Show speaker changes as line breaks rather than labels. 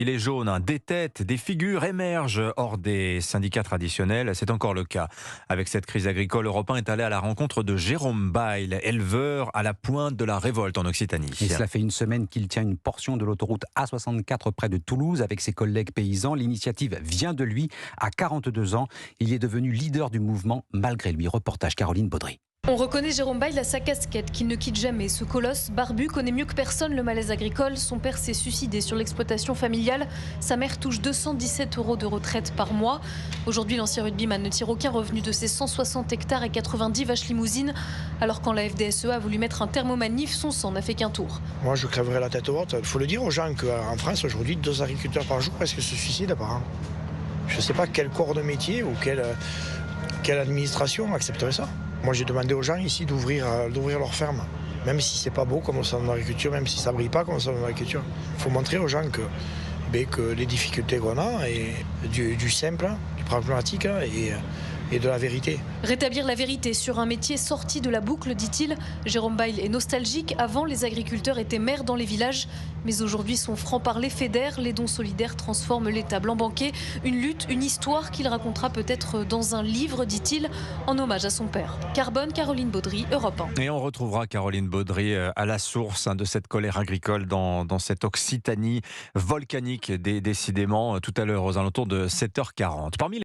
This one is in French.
Les jaunes, des têtes, des figures émergent hors des syndicats traditionnels. C'est encore le cas. Avec cette crise agricole, Europe 1 est allé à la rencontre de Jérôme Bail, éleveur à la pointe de la révolte en Occitanie.
Et cela fait une semaine qu'il tient une portion de l'autoroute A64 près de Toulouse avec ses collègues paysans. L'initiative vient de lui. À 42 ans, il est devenu leader du mouvement malgré lui. Reportage Caroline Baudry.
On reconnaît Jérôme Bail à sa casquette qu'il ne quitte jamais. Ce colosse barbu connaît mieux que personne le malaise agricole. Son père s'est suicidé sur l'exploitation familiale. Sa mère touche 217 € de retraite par mois. Aujourd'hui, l'ancien rugbyman ne tire aucun revenu de ses 160 hectares et 90 vaches limousines. Alors quand la FDSEA a voulu mettre un terme aux manifs, son sang n'a fait qu'un tour.
Moi, je crèverais la tête haute. Il faut le dire aux gens qu'en France, aujourd'hui, 2 agriculteurs par jour presque se suicident par an. Je ne sais pas quel corps de métier ou quelle administration accepterait ça. Moi, j'ai demandé aux gens ici d'ouvrir leur ferme. Même si c'est pas beau comme au salon de l'agriculture, même si ça brille pas comme au salon de l'agriculture. Il faut montrer aux gens que les difficultés qu'on a, et du simple, du pragmatique et de la vérité.
Rétablir la vérité sur un métier sorti de la boucle, dit-il. Jérôme Bail est nostalgique. Avant, les agriculteurs étaient maires dans les villages. Mais aujourd'hui, son franc-parler fédère. Les dons solidaires transforment l'État blanc banquet. Une lutte, une histoire qu'il racontera peut-être dans un livre, dit-il, en hommage à son père. Carbone, Caroline Baudry, Europe 1.
Et on retrouvera Caroline Baudry à la source de cette colère agricole dans cette Occitanie volcanique, décidément, tout à l'heure aux alentours de 7h40.